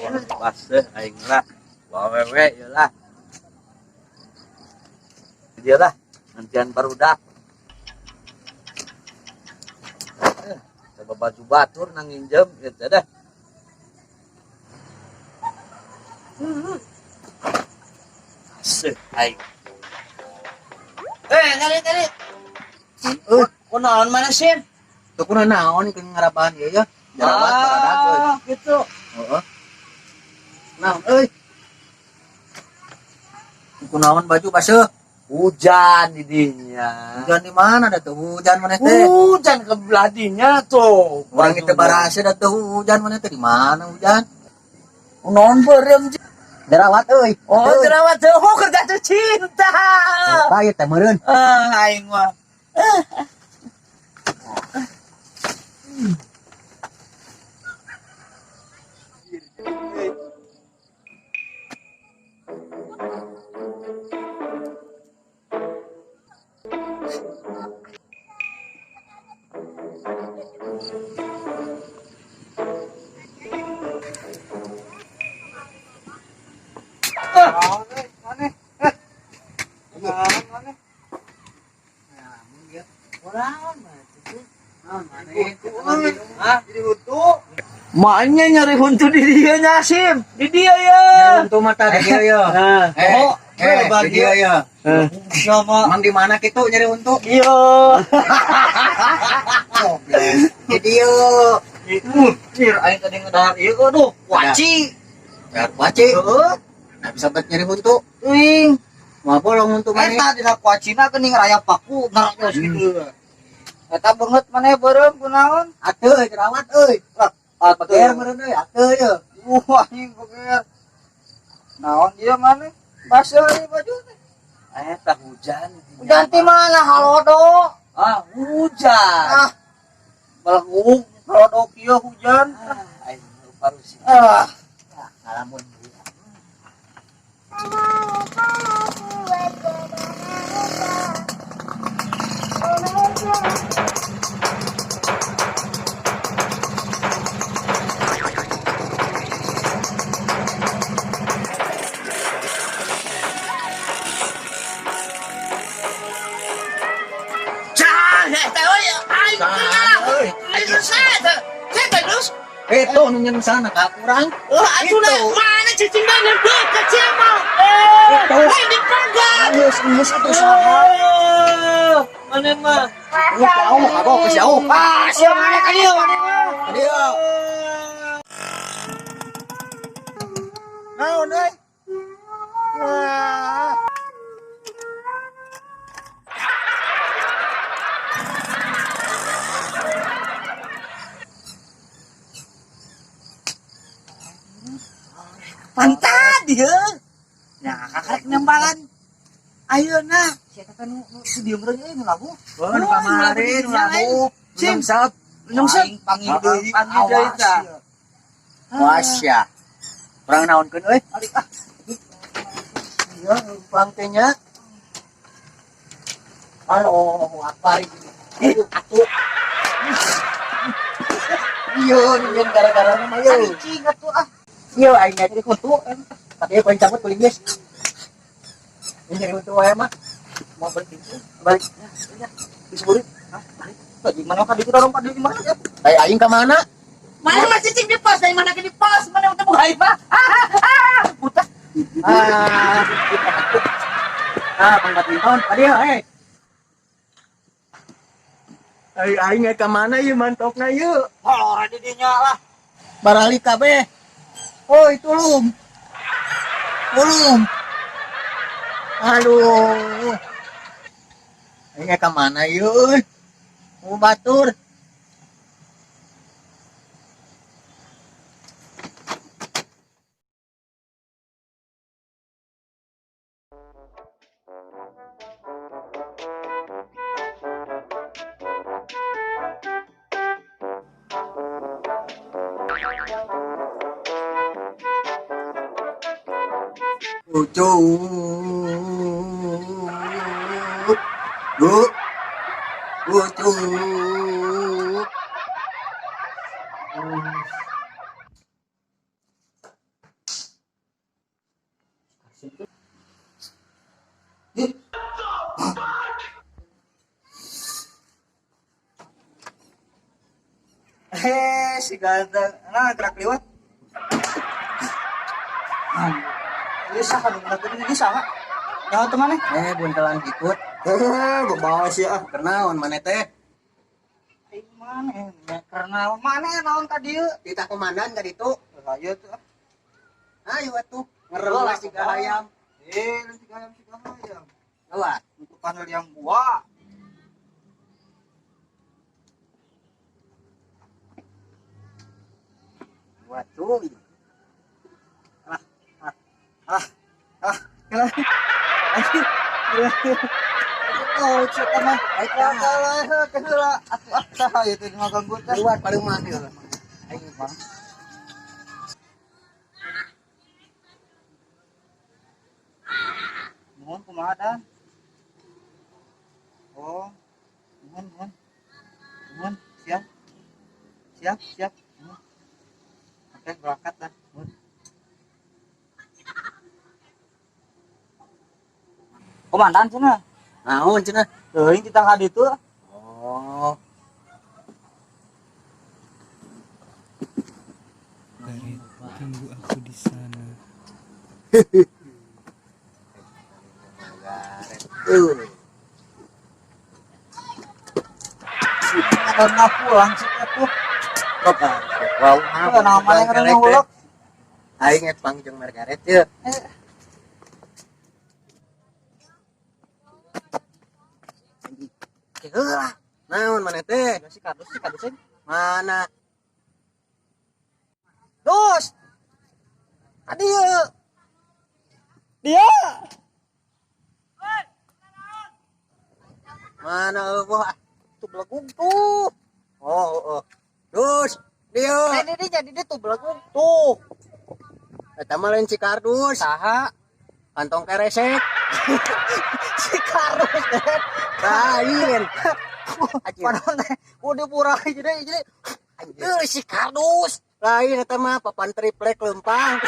Baseuh aing lah. Wawewe ieu lah. Dia lah nantian barudak. Coba baju batur nang nginjem gitu dah. Baseuh aing. Tadi. Kunaon mana sih? Tuh kuna naon ke ngarabahan ieu ya. Jerawat baradak euy. Gitu. Heeh. Naon euy? Kunaon baju baseuh? Hujan di dinya. Hujan di mana da tuh hujan maneh teh? Hujan ke beladinya tuh. Orang kita barase da tuh hujan maneh teh di mana hujan? Kunaon beureum Jerawat euy. Oh, jerawat teuh kerja teh cinta. Eta ieu teh meureun. Aing mah. Maknya nyari huntu di dia Nyasim, di dia ya. Untuk mata di dia ya. Di dia ya. Sama Mang di mana kitu nyari untuk? iya. Di dia. Cir aing tadi ngedahar ieu aduh, waci. Ya waci. Heeh. Nah bisa bet nyari untuk. Teuing. Mau bolong untuk mana? Eta dina kuacina geuning raya paku ngaros kitu. Eta beungeut maneh beureum kunaon? Atuh jerawat euy. Beger meureun euy, atuh ye. Wah, anjing beger. Naon ieu maneh? Baseuh ieu baju teh. Eta hujan. Hujan ti mana halodo? Ah, hujan. Ah. Belenggung halodo kieu hujan. Aing baru sih. Ngalamun. Itu nunyan sana kak kurang. Mana cicing dan kecil mah? Ini pagar. Ngus itu saha. Mana mah? Jauh kagok ke jauh. Siapa mana kan dia? Mana mah? Dia. Naon euy? Pantad dia. Nah, kakak nyambalan. Ayeuna, siapa kan nu diem reung euy nu lagu. Nu kamari nu lagu. Sim. Sap. Nyungsep panggil deui. Panggil deui tah. Wasya. Kurang naonkeun euy. Alik Iya, pang teh nya. Halo, apa ini? Atuh. Iya, nyen gara-gara mah yo. Cing atuh ah. Iya, aing jadi kutu. Tadi poin cabut kuling geus. Ini jadi kutu wae mah. Mau balik. Balik. Ya. Disuburin. Hah? Di mana ka di dorong di mana ya? Aing ka mana? Mana masih cing di pos, dari mana ke di pos? Mana untuk buka ipa? Putar. Pang badminton. Tadi ya, aing ka mana ieu mantokna ieu? Oh, di dinya lah. Baralik kabeh. Oi, tulung. Tulung. Aduh. Aing ka mana ieu? Mau batur. Ucuk. Ucuk. si ganteng. Nah, gerak liwat. Ini sah kan ini sah. Nyawa teman buntelan ikut. Bawa sih kenaon mana teh? Mana? Karena mana naon tadi? Kita komandan ka ditu. Ayo tuh. Ayo atuh. Ngerewas si ayam. Nanti ayam si ayam. Lewat. Untuk panel yang buah. Waduh. Oh, cita mah. Kalau kedua atuh itu makan gue kan. Keluar paling mah dia. Ayo, Bang. Mohon kumaha dan? Oh. Mohon. Siap. Siap. Oke, berangkat dah. Komandan cenah. Naon cenah? Teuing kita ka ditu. Oh. Garet, tunggu aku di sana. Karena pulang sih atuh. Wow, Namanya karena ulek. Aing ngepang jeung Margaret ya. Naon mana teh? Si kardus. Mana? Dus. Adieu. Dia. Mana eueuh? Tuh belagung tuh. Oh. Dus, dia. Ini jadi dia tuh belagung tuh. Eta mah lain si kardus. Saha? Kantong keresek. Si kardus teh. Lain. Padahal teh udah pura jadi si kardus. Lain eta mah papan triplek lempang.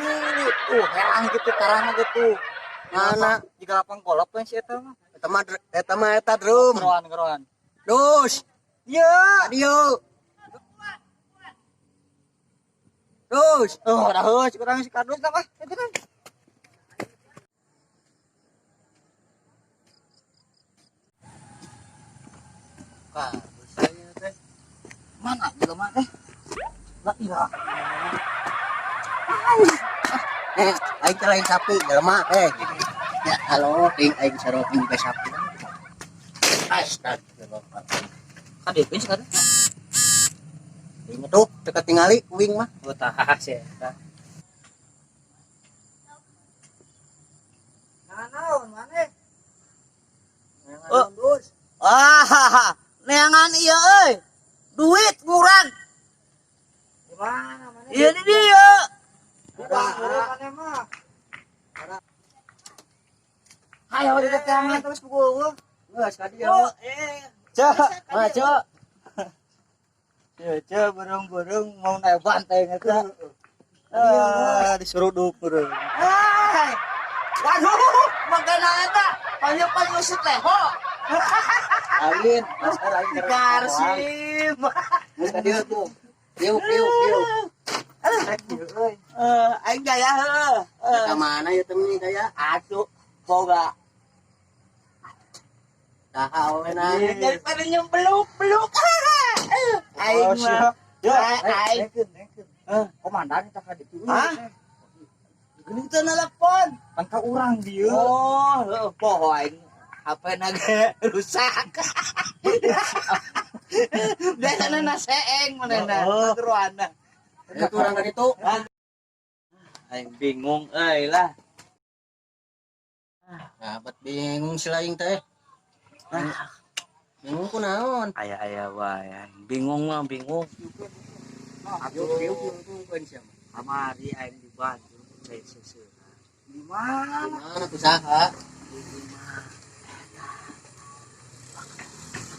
Ini herang gitu karangna gitu. Mana? Jika lapang kolop kan si eta mah. Eta mah eta drum. Geroan. Dus. Ya. Adio. Dus. Oh, dah heuh kurang si kardus apa? Itu kan. Kardus saya teh. Mana jelema teh? Lah iya. Aing teh lain sapi jelema teh. Ya, halo, aing sarokin juga sapi. Astagfirullah. Kadepin sekarang. Ini tuh dekat tingali uing mah. Oh, tah sih eta. Naon maneh? Oh, dus. Neangan iya euy. Duit murang. Di mana maneh? Iya di dieu. Maneh mah. Hayo di dekat mah terus pukul. Geus ka dieu. Cek. Cek burung mau naik banteng eta. Diseruduk burung. Waduh, magana eta. Panyo sut leho. Alin, masker aing Karsim. Geus ka dieu tuh. Piu. Aing gaya heuh. Ka mana ya temen kaya? Atuh, boga. Saha we na. Daripada nyembeluk-beluk. Aing mah. Aing. Komandan kita ka ditu. Hah? Geuning teu nelpon. Kan ka urang dieu. Oh, heuh poho aing. HP na ge rusak. Biasana na seeng manehna. Geroana. Itu urang ka ditu. Aing bingung euy lah. Abet bingung si laing teh. Bingung kunaon? Aya wae. Bingung mah bingung. Piu kan siapa? Kamari aing di Bandung saya seuseuna. Di Di mana? mana tuh saha?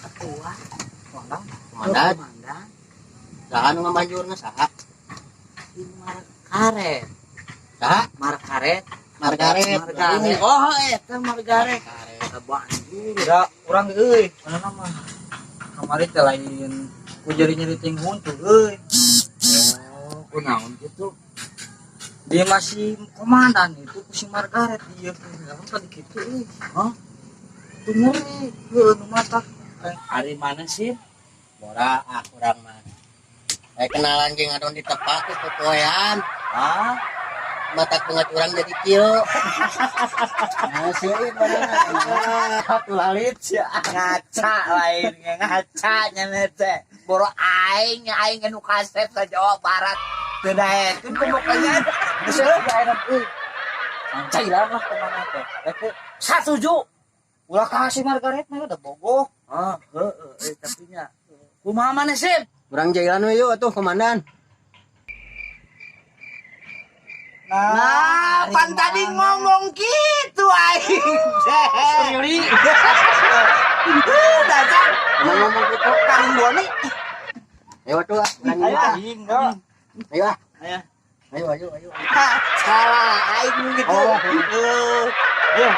Ketua. Komandan. Komandan. Saha nu ngamanjurna saha? Di Margaret. Saha? Margaret. Margaret. Oh, eta Margaret. Eta Bandung. Da urang euy. Mana mah? Kamari teh lain ku jadi nyeriting huntu euy. Oh, kunaon gitu. Dia masih komandan itu ku si Margaret dia kenapa tadi gitu euy. Hah? Tuh nyeri, nu mata. Hari mana sih? Bora kurang mah. Kenalan jeung ngadon di tempat itu poean. Ah, Mata pengat urang jadi kieu. Nah, seueun mana? atuh lalit sia. Ngaca lain ngaca nya teh. Boro aing anu kasep ka Jawa Barat. Teu daekeun pemukanya. Geus daerah euy. Cairan lah kemana teh. Satuju. Ulah kasih Margaret mah udah bogoh. Ah, heeh, tapi nya Kumaha maneh sih? Urang jailan we yuk atuh komandan. Nah, pan tadi ngomong gitu aing. Seri. Dasar Ngomong gitu karing boni. ayo atuh ah. Ayo aing enggak. Ayo ah. Ayo. Ayo. Salah aing gitu. Oh. Ayo.